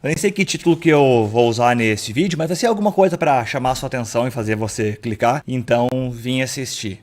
Eu nem sei que título que eu vou usar nesse vídeo, mas vai ser alguma coisa para chamar a sua atenção e fazer você clicar. Então, vim assistir.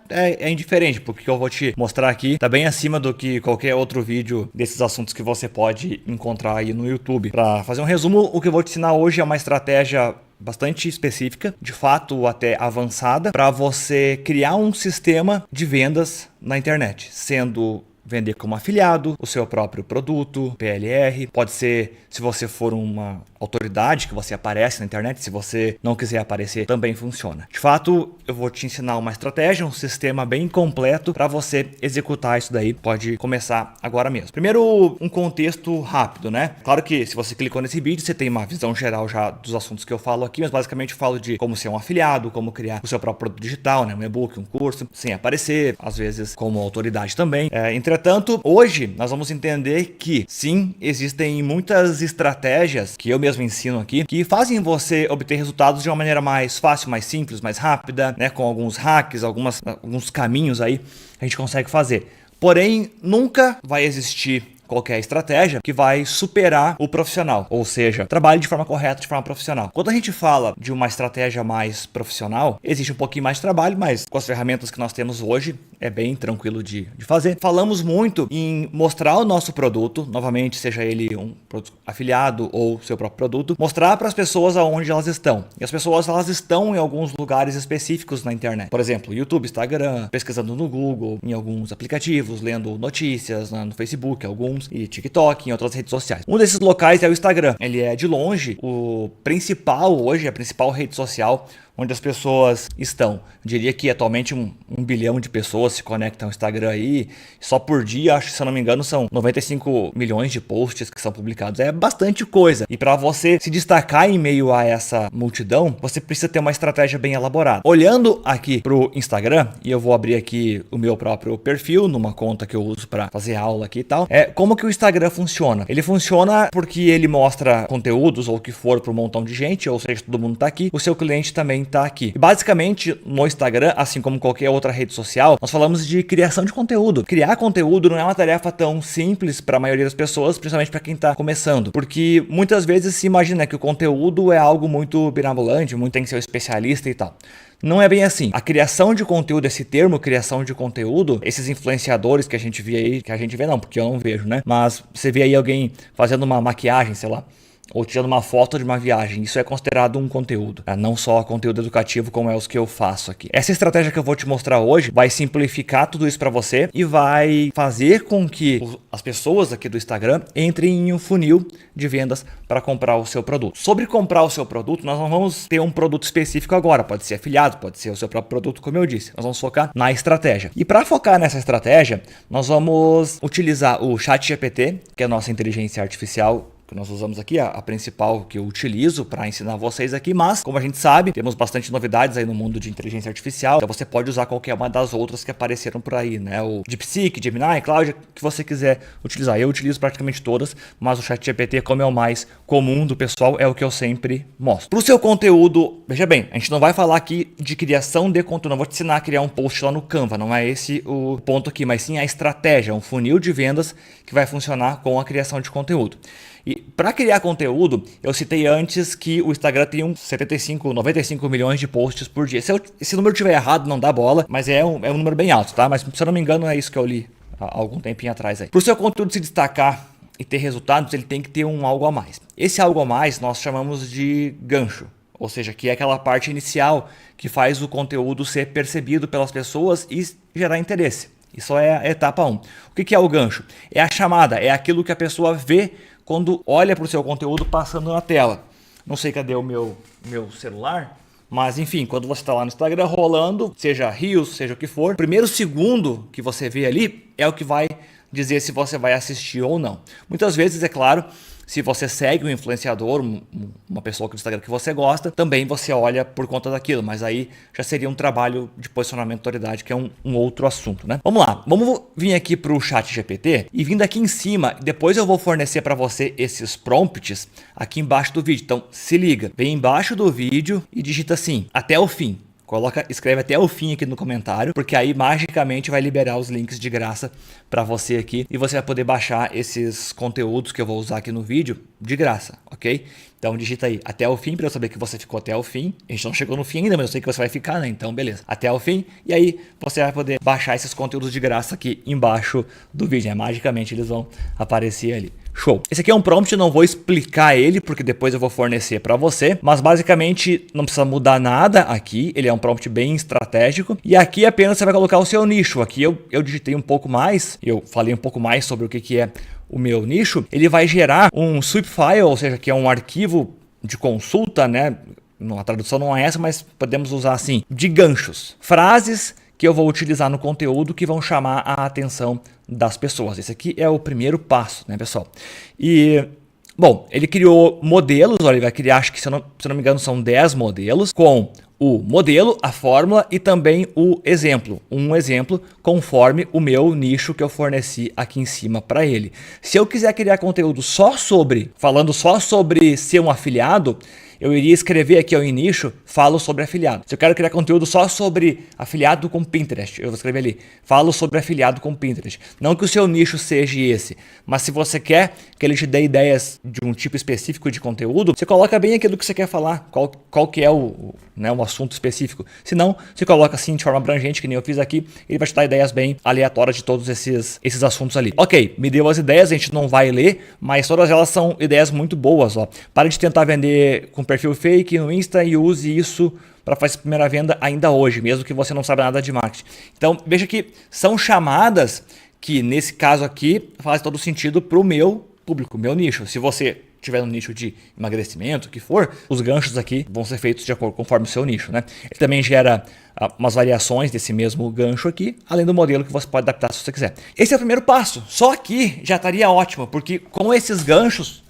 É indiferente, porque o que eu vou te mostrar aqui tá bem acima do que qualquer outro vídeo desses assuntos que você pode encontrar aí no YouTube. Para fazer um resumo, o que eu vou te ensinar hoje é uma estratégia bastante específica, de fato até avançada, para você criar um sistema de vendas na internet, sendo vender como afiliado o seu próprio produto, PLR, pode ser se você for uma autoridade que você aparece na internet, se você não quiser aparecer também funciona. De fato, eu vou te ensinar uma estratégia, um sistema bem completo para você executar isso daí. Pode começar agora mesmo. Primeiro, um contexto rápido, né? Claro que se você clicou nesse vídeo, você tem uma visão geral já dos assuntos que eu falo aqui, mas basicamente eu falo de como ser um afiliado, como criar o seu próprio produto digital, né? Um e-book, um curso, sem aparecer, às vezes como autoridade também. Entretanto, hoje nós vamos entender que sim, existem muitas estratégias que eu mesmo ensino aqui que fazem você obter resultados de uma maneira mais fácil, mais simples, mais rápida, né? Com alguns hacks, alguns caminhos aí a gente consegue fazer. Porém, nunca vai existir qualquer estratégia que vai superar o profissional, ou seja, trabalhe de forma correta, de forma profissional. Quando a gente fala de uma estratégia mais profissional, existe um pouquinho mais de trabalho, mas com as ferramentas que nós temos hoje, é bem tranquilo de fazer. Falamos muito em mostrar o nosso produto, novamente, seja ele um produto afiliado ou seu próprio produto, mostrar para as pessoas aonde elas estão. E as pessoas, elas estão em alguns lugares específicos na internet. Por exemplo, YouTube, Instagram, pesquisando no Google, em alguns aplicativos, lendo notícias no Facebook, alguns, e TikTok, em outras redes sociais. Um desses locais é o Instagram. Ele é de longe o principal hoje, a principal rede social onde as pessoas estão. Eu diria que atualmente um bilhão de pessoas se conectam ao Instagram aí. Só por dia, acho que se eu não me engano, são 95 milhões de posts que são publicados. É bastante coisa. E para você se destacar em meio a essa multidão, você precisa ter uma estratégia bem elaborada. Olhando aqui pro Instagram, e eu vou abrir aqui o meu próprio perfil, numa conta que eu uso para fazer aula aqui e tal, como que o Instagram funciona? Ele funciona porque ele mostra conteúdos ou o que for para um montão de gente, ou seja, todo mundo tá aqui, o seu cliente também tá aqui. E basicamente, no Instagram, assim como qualquer outra rede social, nós falamos de criação de conteúdo. Criar conteúdo não é uma tarefa tão simples para a maioria das pessoas, principalmente para quem tá começando, porque muitas vezes se imagina que o conteúdo é algo muito mirabolante, muito tem que ser um especialista e tal. Não é bem assim. A criação de conteúdo, esse termo criação de conteúdo, esses influenciadores que a gente vê aí, que a gente vê não, porque eu não vejo, né? Mas você vê aí alguém fazendo uma maquiagem, sei lá, ou tirando uma foto de uma viagem, isso é considerado um conteúdo, tá? Não só conteúdo educativo como é os que eu faço aqui. Essa estratégia que eu vou te mostrar hoje vai simplificar tudo isso para você e vai fazer com que as pessoas aqui do Instagram entrem em um funil de vendas para comprar o seu produto. Sobre comprar o seu produto, nós não vamos ter um produto específico agora, pode ser afiliado, pode ser o seu próprio produto, como eu disse. Nós vamos focar na estratégia. E para focar nessa estratégia, nós vamos utilizar o ChatGPT, que é a nossa inteligência artificial que nós usamos aqui, a principal que eu utilizo para ensinar vocês aqui, mas como a gente sabe, temos bastante novidades aí no mundo de inteligência artificial, então você pode usar qualquer uma das outras que apareceram por aí, né? O DeepSeek, Gemini, Claude, que você quiser utilizar. Eu utilizo praticamente todas, mas o ChatGPT, como é o mais comum do pessoal, é o que eu sempre mostro. Para o seu conteúdo, veja bem, a gente não vai falar aqui de criação de conteúdo, não vou te ensinar a criar um post lá no Canva, não é esse o ponto aqui, mas sim a estratégia, um funil de vendas que vai funcionar com a criação de conteúdo. E para criar conteúdo, eu citei antes que o Instagram tem uns 95 milhões de posts por dia. Se esse número estiver errado, não dá bola, mas é um número bem alto, tá? Mas se eu não me engano, é isso que eu li há algum tempinho atrás aí. Para o seu conteúdo se destacar e ter resultados, ele tem que ter um algo a mais. Esse algo a mais nós chamamos de gancho. Ou seja, que é aquela parte inicial que faz o conteúdo ser percebido pelas pessoas e gerar interesse. Isso é a etapa 1. O que é o gancho? É a chamada, é aquilo que a pessoa vê quando olha para o seu conteúdo passando na tela. Não sei cadê o meu celular, mas enfim, quando você está lá no Instagram rolando, seja Reels, seja o que for, o primeiro segundo que você vê ali é o que vai dizer se você vai assistir ou não. Muitas vezes, é claro, se você segue um influenciador, uma pessoa do Instagram que você gosta, também você olha por conta daquilo, mas aí já seria um trabalho de posicionamento de autoridade, que é um outro assunto, né? Vamos lá, vamos vir aqui para o ChatGPT e vindo aqui em cima, depois eu vou fornecer para você esses prompts aqui embaixo do vídeo. Então se liga, vem embaixo do vídeo e digita assim, até o fim. Escreve até o fim aqui no comentário, porque aí magicamente vai liberar os links de graça para você aqui e você vai poder baixar esses conteúdos que eu vou usar aqui no vídeo de graça, ok? Então digita aí até o fim para eu saber que você ficou até o fim. A gente não chegou no fim ainda, mas eu sei que você vai ficar, né? Então beleza, até o fim. E aí você vai poder baixar esses conteúdos de graça aqui embaixo do vídeo, né? Magicamente eles vão aparecer ali. Show. Esse aqui é um prompt, não vou explicar ele, porque depois eu vou fornecer para você, mas basicamente não precisa mudar nada aqui, ele é um prompt bem estratégico, e aqui apenas você vai colocar o seu nicho. Aqui eu digitei um pouco mais, eu falei um pouco mais sobre o que é o meu nicho. Ele vai gerar um sweep file, ou seja, que é um arquivo de consulta, né? A tradução não é essa, mas podemos usar assim, de ganchos, frases que eu vou utilizar no conteúdo que vão chamar a atenção das pessoas. Esse aqui é o primeiro passo, né, pessoal? E, bom, ele criou modelos, olha, ele vai criar, acho que se eu não me engano, são 10 modelos, com o modelo, a fórmula e também o exemplo. Um exemplo conforme o meu nicho que eu forneci aqui em cima para ele. Se eu quiser criar conteúdo falando só sobre ser um afiliado, eu iria escrever aqui ao nicho, falo sobre afiliado. Se eu quero criar conteúdo só sobre afiliado com Pinterest, eu vou escrever ali, falo sobre afiliado com Pinterest. Não que o seu nicho seja esse, mas se você quer que ele te dê ideias de um tipo específico de conteúdo, você coloca bem aquilo que você quer falar, qual que é o assunto específico. Se não, você coloca assim de forma abrangente, que nem eu fiz aqui, ele vai te dar ideias bem aleatórias de todos esses assuntos ali. Ok, me deu as ideias, a gente não vai ler, mas todas elas são ideias muito boas. Ó. Para de tentar vender com perfil fake no Insta e use isso para fazer a primeira venda ainda hoje, mesmo que você não saiba nada de marketing. Então, veja que são chamadas que, nesse caso aqui, faz todo sentido para o meu público, meu nicho. Se você tiver no nicho de emagrecimento, o que for, os ganchos aqui vão ser feitos de acordo conforme o seu nicho, né? Ele também gera umas variações desse mesmo gancho aqui, além do modelo que você pode adaptar se você quiser. Esse é o primeiro passo. Só aqui já estaria ótimo, porque com esses ganchos,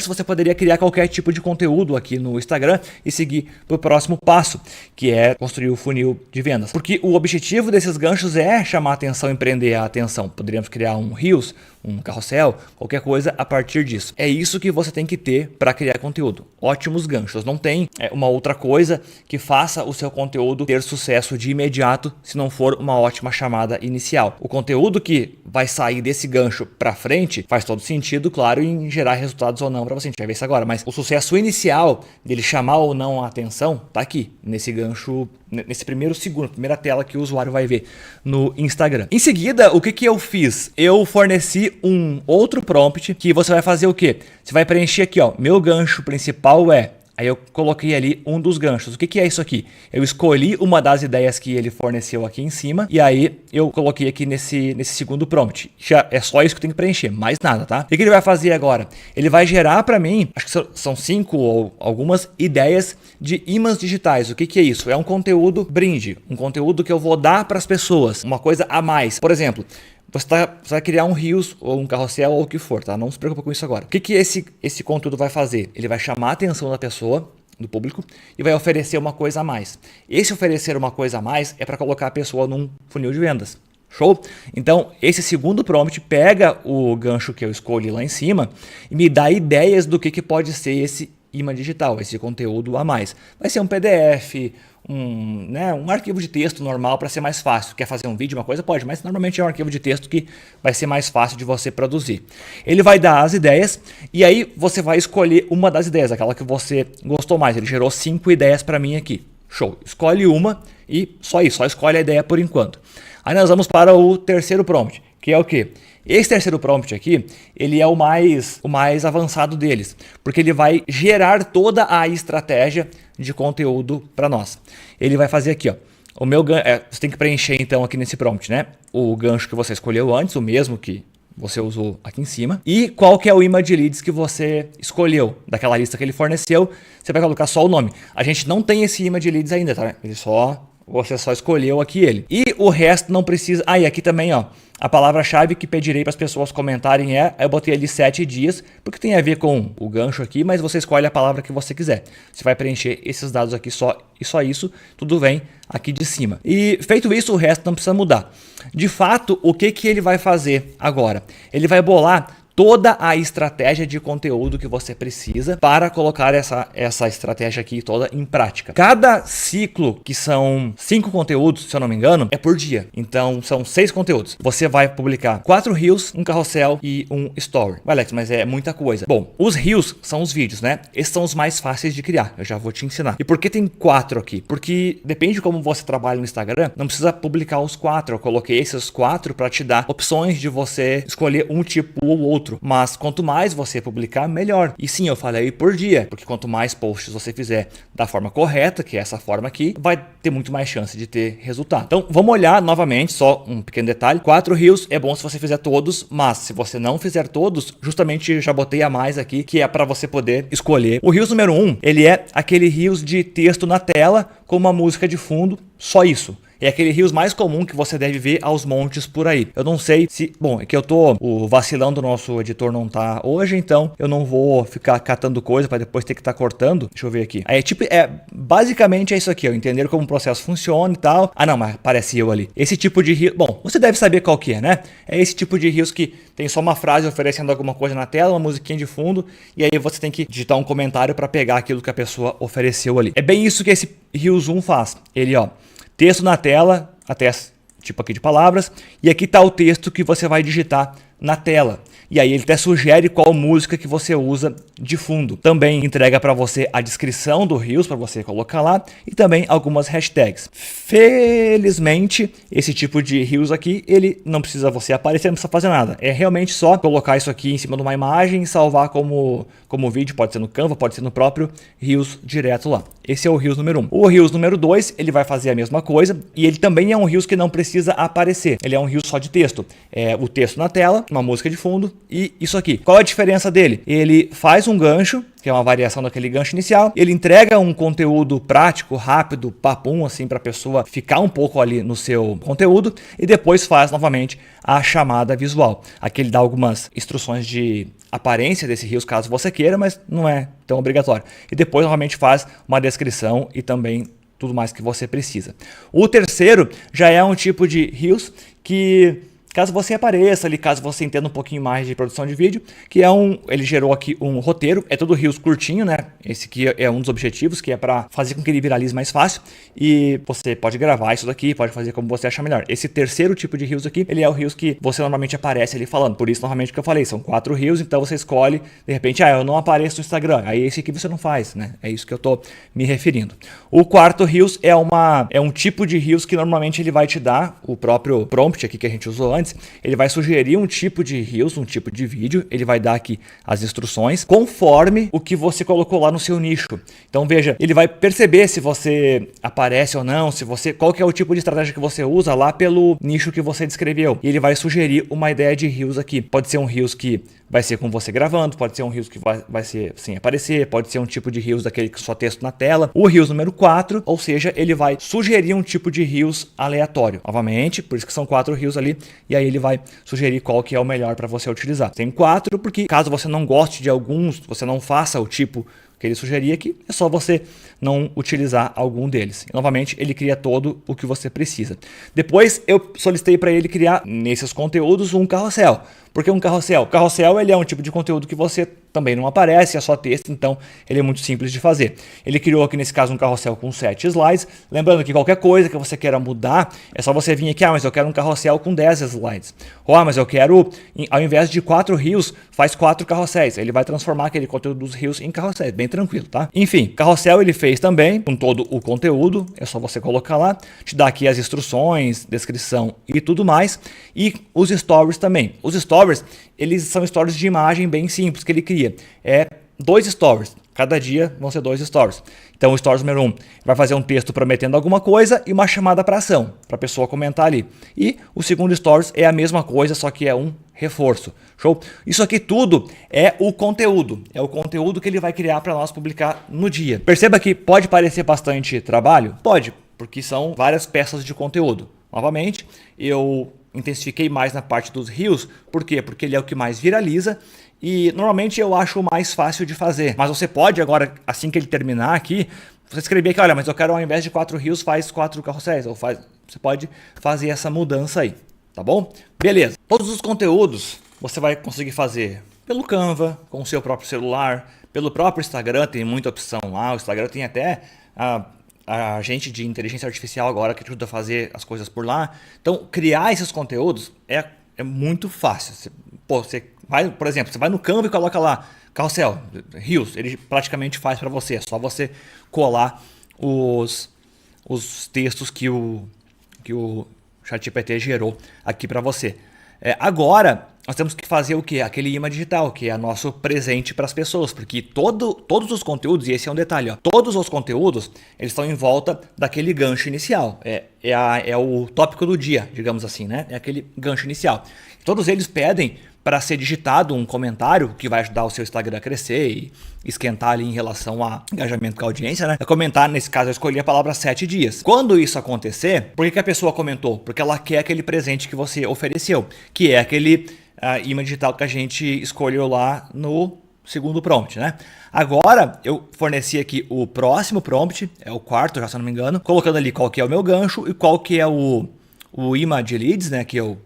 você poderia criar qualquer tipo de conteúdo aqui no Instagram e seguir para o próximo passo, que é construir o funil de vendas. Porque o objetivo desses ganchos é chamar a atenção, empreender a atenção. Poderíamos criar um Reels, um carrossel, qualquer coisa a partir disso. É isso que você tem que ter para criar conteúdo. Ótimos ganchos. Não tem uma outra coisa que faça o seu conteúdo ter sucesso de imediato se não for uma ótima chamada inicial. O conteúdo que vai sair desse gancho para frente faz todo sentido, claro, em gerar resultados ou não para você. A gente vai ver isso agora, mas o sucesso inicial dele chamar ou não a atenção tá aqui, nesse gancho, nesse primeiro segundo, primeira tela que o usuário vai ver no Instagram. Em seguida, o que eu fiz? Eu forneci um outro prompt que você vai fazer o quê? Você vai preencher aqui, ó, meu gancho principal é... Aí eu coloquei ali um dos ganchos. O que é isso aqui? Eu escolhi uma das ideias que ele forneceu aqui em cima e aí eu coloquei aqui nesse segundo prompt. Já é só isso que eu tenho que preencher, mais nada, tá? O que ele vai fazer agora? Ele vai gerar para mim, acho que são 5 ou algumas ideias de imãs digitais. O que é isso? É um conteúdo brinde, um conteúdo que eu vou dar para as pessoas, uma coisa a mais. Por exemplo, você vai criar um Reels ou um carrossel ou o que for, tá? Não se preocupe com isso agora. O que esse conteúdo vai fazer? Ele vai chamar a atenção da pessoa, do público, e vai oferecer uma coisa a mais. Esse oferecer uma coisa a mais é para colocar a pessoa num funil de vendas. Show? Então, esse segundo prompt pega o gancho que eu escolhi lá em cima e me dá ideias do que pode ser esse imã digital, esse conteúdo a mais. Vai ser um PDF, um arquivo de texto normal para ser mais fácil. Quer fazer um vídeo, uma coisa? Pode, mas normalmente é um arquivo de texto que vai ser mais fácil de você produzir. Ele vai dar as ideias e aí você vai escolher uma das ideias, aquela que você gostou mais. Ele gerou 5 ideias para mim aqui. Show. Escolhe uma e só isso, só escolhe a ideia por enquanto. Aí nós vamos para o terceiro prompt, que é o quê? Esse terceiro prompt aqui, ele é o mais avançado deles, porque ele vai gerar toda a estratégia de conteúdo para nós. Ele vai fazer aqui, ó, você tem que preencher então aqui nesse prompt, né? O gancho que você escolheu antes, o mesmo que você usou aqui em cima, e qual que é o imã de leads que você escolheu daquela lista que ele forneceu. Você vai colocar só o nome. A gente não tem esse imã de leads ainda, tá? Você só escolheu aqui ele. E o resto não precisa... e aqui também, ó, a palavra-chave que pedirei para as pessoas comentarem eu botei ali 7 dias, porque tem a ver com o gancho aqui, mas você escolhe a palavra que você quiser. Você vai preencher esses dados aqui só isso, tudo vem aqui de cima. E feito isso, o resto não precisa mudar. De fato, o que ele vai fazer agora? Ele vai bolar toda a estratégia de conteúdo que você precisa para colocar essa estratégia aqui toda em prática. Cada ciclo, que são 5 conteúdos, se eu não me engano, é por dia. Então são 6 conteúdos. Você vai publicar 4 reels, um carrossel e um story. Alex, mas é muita coisa. Bom, os reels são os vídeos, né? Esses são os mais fáceis de criar. Eu já vou te ensinar. E por que tem 4 aqui? Porque depende de como você trabalha no Instagram, não precisa publicar os 4. Eu coloquei esses 4 para te dar opções de você escolher um tipo ou outro. Mas quanto mais você publicar, melhor. E sim, eu falei por dia, porque quanto mais posts você fizer da forma correta, que é essa forma aqui, vai ter muito mais chance de ter resultado. Então, vamos olhar novamente, só um pequeno detalhe. 4 reels é bom se você fizer todos, mas se você não fizer todos, justamente eu já botei a mais aqui, que é para você poder escolher. O reels número 1, ele é aquele reels de texto na tela com uma música de fundo, só isso. É aquele reels mais comum que você deve ver aos montes por aí. Eu não sei se... Bom, é que o vacilão do nosso editor não tá hoje, então eu não vou ficar catando coisa para depois ter que estar cortando. Deixa eu ver aqui. Aí, basicamente é isso aqui, ó. Entender como o processo funciona e tal. Ah, não, mas aparece eu ali. Esse tipo de reels... Bom, você deve saber qual que é, né? É esse tipo de reels que tem só uma frase oferecendo alguma coisa na tela, uma musiquinha de fundo, e aí você tem que digitar um comentário para pegar aquilo que a pessoa ofereceu ali. É bem isso que esse reels 1 faz. Ele, ó... Texto na tela, até tipo aqui de palavras, e aqui está o texto que você vai digitar na tela. E aí ele até sugere qual música que você usa de fundo. Também entrega para você a descrição do Reels para você colocar lá e também algumas hashtags. Felizmente, esse tipo de Reels aqui, ele não precisa você aparecer, não precisa fazer nada. É realmente só colocar isso aqui em cima de uma imagem e salvar como vídeo, pode ser no Canva, pode ser no próprio Reels direto lá. Esse é o Reels número 1. O Reels número 2, ele vai fazer a mesma coisa e ele também é um Reels que não precisa aparecer. Ele é um Reels só de texto. É o texto na tela, uma música de fundo e isso aqui. Qual a diferença dele? Ele faz um gancho, que é uma variação daquele gancho inicial. Ele entrega um conteúdo prático, rápido, papum, assim, para a pessoa ficar um pouco ali no seu conteúdo e depois faz novamente a chamada visual. Aqui ele dá algumas instruções de aparência desse Reels, caso você queira, mas não é tão obrigatório. E depois novamente faz uma descrição e também tudo mais que você precisa. O terceiro já é um tipo de Reels que... Caso você apareça ali, caso você entenda um pouquinho mais de produção de vídeo, que é ele gerou aqui um roteiro, é todo Reels curtinho, né? Esse aqui é um dos objetivos, que é para fazer com que ele viralize mais fácil. E você pode gravar isso daqui, pode fazer como você achar melhor. Esse terceiro tipo de Reels aqui, ele é o Reels que você normalmente aparece ali falando. Por isso, normalmente, que eu falei, são 4 Reels, então você escolhe, de repente, eu não apareço no Instagram. Aí esse aqui você não faz, né? É isso que eu tô me referindo. O quarto Reels é um tipo de Reels que normalmente ele vai te dar o próprio prompt aqui que a gente usou antes. Ele vai sugerir um tipo de Reels, um tipo de vídeo, ele vai dar aqui as instruções conforme o que você colocou lá no seu nicho. Então veja, ele vai perceber se você aparece ou não, qual que é o tipo de estratégia que você usa lá pelo nicho que você descreveu. E ele vai sugerir uma ideia de Reels aqui. Pode ser um Reels que vai ser com você gravando, pode ser um Reels que vai ser sem aparecer, pode ser um tipo de Reels daquele que só texto na tela. O Reels número 4, ou seja, ele vai sugerir um tipo de Reels aleatório. Novamente, por isso que são 4 Reels ali, e aí ele vai sugerir qual que é o melhor para você utilizar. Tem 4 porque caso você não goste de alguns, você não faça o tipo que ele sugeria aqui, é só você não utilizar algum deles. E, novamente, ele cria todo o que você precisa. Depois, eu solicitei para ele criar, nesses conteúdos, um carrossel. Por que um carrossel? O carrossel ele é um tipo de conteúdo que você também não aparece, é só texto, então ele é muito simples de fazer. Ele criou aqui, nesse caso, um carrossel com 7 slides. Lembrando que qualquer coisa que você queira mudar, é só você vir aqui, mas eu quero um carrossel com 10 slides. Mas eu quero, ao invés de 4 reels, faz 4 carrosséis. Ele vai transformar aquele conteúdo dos reels em carrosséis, bem tranquilo, tá? Enfim, carrossel ele fez também, com todo o conteúdo, é só você colocar lá, te dá aqui as instruções, descrição e tudo mais. E os stories também. Os stories, eles são stories de imagem bem simples que ele cria. É 2 stories. Cada dia vão ser 2 stories. Então o stories número 1 vai fazer um texto prometendo alguma coisa e uma chamada para ação, para a pessoa comentar ali. E o segundo stories é a mesma coisa, só que é um reforço. Show? Isso aqui tudo é o conteúdo. É o conteúdo que ele vai criar para nós publicar no dia. Perceba que pode parecer bastante trabalho? Pode, porque são várias peças de conteúdo. Novamente, eu intensifiquei mais na parte dos reels. Por quê? Porque ele é o que mais viraliza e normalmente eu acho o mais fácil de fazer. Mas você pode agora, assim que ele terminar aqui, você escrever aqui, olha, mas eu quero ao invés de 4 reels, faz 4 carrosséis. Você pode fazer essa mudança aí, tá bom? Beleza. Todos os conteúdos você vai conseguir fazer pelo Canva, com o seu próprio celular, pelo próprio Instagram, tem muita opção lá. O Instagram tem até a gente de inteligência artificial agora que ajuda a fazer as coisas por lá. Então, criar esses conteúdos é muito fácil. Você vai, por exemplo, você vai no Canva e coloca lá carrossel, Reels, ele praticamente faz para você. É só você colar os textos que o ChatGPT gerou aqui para você. Agora, nós temos que fazer o quê? Aquele imã digital, que é nosso presente para as pessoas, porque todos os conteúdos, e esse é um detalhe, ó, todos os conteúdos, eles estão em volta daquele gancho inicial. É o tópico do dia, digamos assim, né? É aquele gancho inicial. Todos eles pedem para ser digitado um comentário que vai ajudar o seu Instagram a crescer e esquentar ali em relação a engajamento com a audiência, né? Comentar, nesse caso, eu escolhi a palavra 7 dias. Quando isso acontecer, por que a pessoa comentou? Porque ela quer aquele presente que você ofereceu, que é aquele imã digital que a gente escolheu lá no segundo prompt, né? Agora, eu forneci aqui o próximo prompt, é o quarto, já se eu não me engano, colocando ali qual que é o meu gancho e qual que é o imã de leads, né? Que eu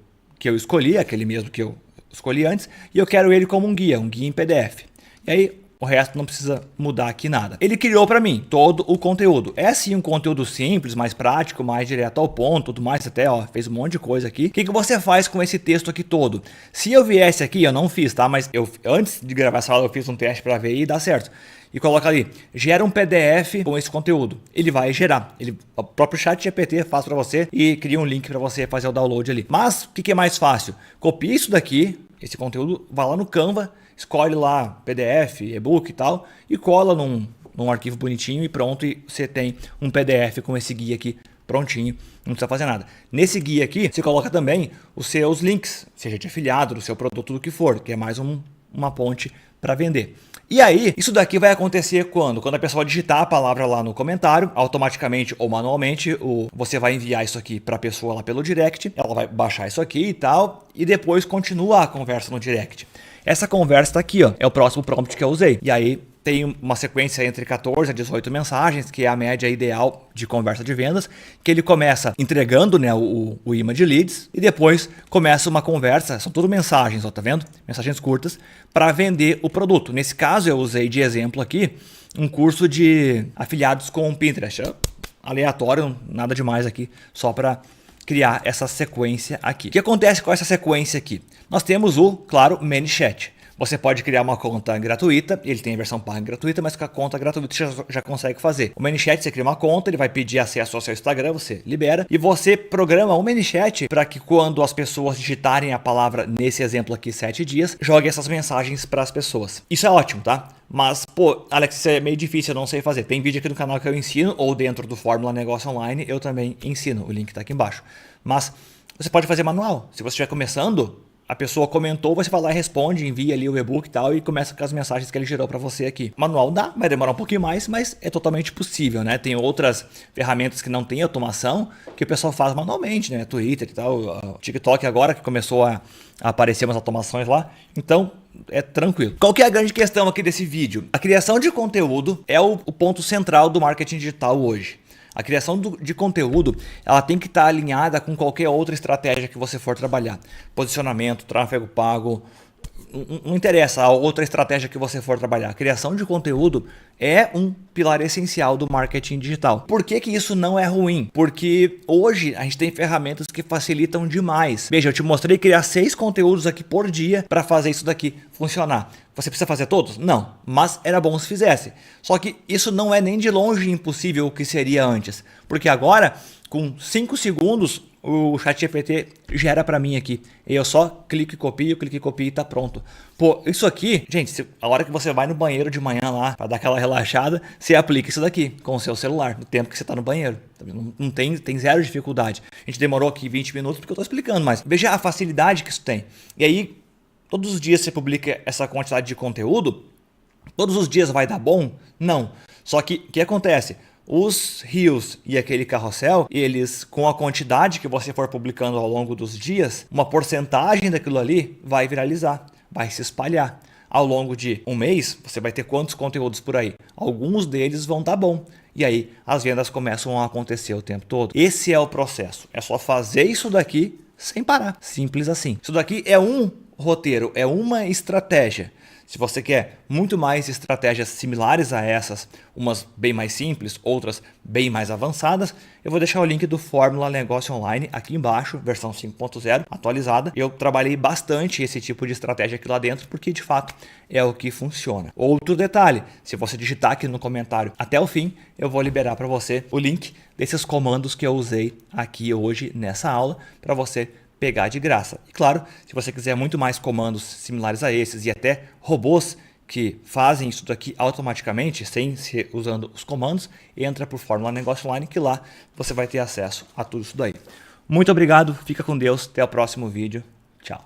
escolhi, aquele mesmo que eu escolhi antes, e eu quero ele como um guia em PDF. E aí o resto não precisa mudar aqui nada. Ele criou para mim todo o conteúdo. É sim um conteúdo simples, mais prático, mais direto ao ponto, tudo mais, até fez um monte de coisa aqui. O que você faz com esse texto aqui todo? Se eu viesse aqui, eu não fiz, tá? Mas antes de gravar essa aula eu fiz um teste para ver e dá certo. E coloca ali, gera um PDF com esse conteúdo. Ele vai gerar. O próprio ChatGPT faz para você e cria um link para você fazer o download ali. Mas o que é mais fácil? Copia isso daqui, esse conteúdo, vai lá no Canva, escolhe lá PDF, e-book e tal, e cola num arquivo bonitinho e pronto, e você tem um PDF com esse guia aqui prontinho, não precisa fazer nada. Nesse guia aqui, você coloca também os seus links, seja de afiliado, do seu produto, do que for, que é mais uma ponte para vender. E aí, isso daqui vai acontecer quando? Quando a pessoa digitar a palavra lá no comentário, automaticamente ou manualmente, você vai enviar isso aqui para a pessoa lá pelo direct, ela vai baixar isso aqui e tal, e depois continua a conversa no direct. Essa conversa tá aqui, ó, é o próximo prompt que eu usei. E aí tem uma sequência entre 14 a 18 mensagens, que é a média ideal de conversa de vendas, que ele começa entregando, né, o imã de leads e depois começa uma conversa, são tudo mensagens, ó, tá vendo? Mensagens curtas, para vender o produto. Nesse caso eu usei de exemplo aqui um curso de afiliados com Pinterest, aleatório, nada demais aqui, só para criar essa sequência aqui. O que acontece com essa sequência aqui? Nós temos claro, ManyChat. Você pode criar uma conta gratuita, ele tem a versão paga gratuita, mas com a conta gratuita você já consegue fazer. O ManyChat, você cria uma conta, ele vai pedir acesso ao seu Instagram, você libera, e você programa o ManyChat para que quando as pessoas digitarem a palavra, nesse exemplo aqui, 7 dias, jogue essas mensagens para as pessoas. Isso é ótimo, tá? Mas, pô, Alex, isso é meio difícil, eu não sei fazer. Tem vídeo aqui no canal que eu ensino, ou dentro do Fórmula Negócio Online, eu também ensino. O link tá aqui embaixo. Mas você pode fazer manual. Se você estiver começando, a pessoa comentou, você vai lá e responde, envia ali o e-book e tal, e começa com as mensagens que ele gerou para você aqui. Manual dá, vai demorar um pouquinho mais, mas é totalmente possível, né? Tem outras ferramentas que não tem automação, que o pessoal faz manualmente, né? Twitter e tal, o TikTok agora que começou a aparecer umas automações lá, então é tranquilo. Qual que é a grande questão aqui desse vídeo? A criação de conteúdo é o ponto central do marketing digital hoje. A criação de conteúdo, ela tem que estar alinhada com qualquer outra estratégia que você for trabalhar. Posicionamento, tráfego pago, não interessa a outra estratégia que você for trabalhar. A criação de conteúdo é um pilar essencial do marketing digital. Por que isso não é ruim? Porque hoje a gente tem ferramentas que facilitam demais. Veja, eu te mostrei criar 6 conteúdos aqui por dia para fazer isso daqui funcionar. Você precisa fazer todos? Não, mas era bom se fizesse. Só que isso não é nem de longe impossível o que seria antes. Porque agora, com 5 segundos, o ChatGPT gera para mim aqui. E eu só clico e copio e tá pronto. Pô, isso aqui, gente, a hora que você vai no banheiro de manhã lá, para dar aquela relaxada, você aplica isso daqui com o seu celular, no tempo que você tá no banheiro. Não tem zero dificuldade. A gente demorou aqui 20 minutos porque eu tô explicando, mas veja a facilidade que isso tem. E aí, todos os dias você publica essa quantidade de conteúdo, todos os dias vai dar bom? Não. Só que o que acontece? Os Reels e aquele carrossel, eles, com a quantidade que você for publicando ao longo dos dias, uma porcentagem daquilo ali vai viralizar, vai se espalhar. Ao longo de um mês, você vai ter quantos conteúdos por aí? Alguns deles vão dar bom. E aí, as vendas começam a acontecer o tempo todo. Esse é o processo. É só fazer isso daqui sem parar. Simples assim. Isso daqui é roteiro é uma estratégia. Se você quer muito mais estratégias similares a essas, umas bem mais simples, outras bem mais avançadas, eu vou deixar o link do Fórmula Negócio Online aqui embaixo, versão 5.0 atualizada. Eu trabalhei bastante esse tipo de estratégia aqui lá dentro porque de fato é o que funciona. Outro detalhe, se você digitar aqui no comentário até o fim, eu vou liberar para você o link desses comandos que eu usei aqui hoje nessa aula para você pegar de graça. E claro, se você quiser muito mais comandos similares a esses e até robôs que fazem isso daqui automaticamente, sem ser usando os comandos, entra para o Fórmula Negócio Online, que lá você vai ter acesso a tudo isso daí. Muito obrigado, fica com Deus, até o próximo vídeo, tchau.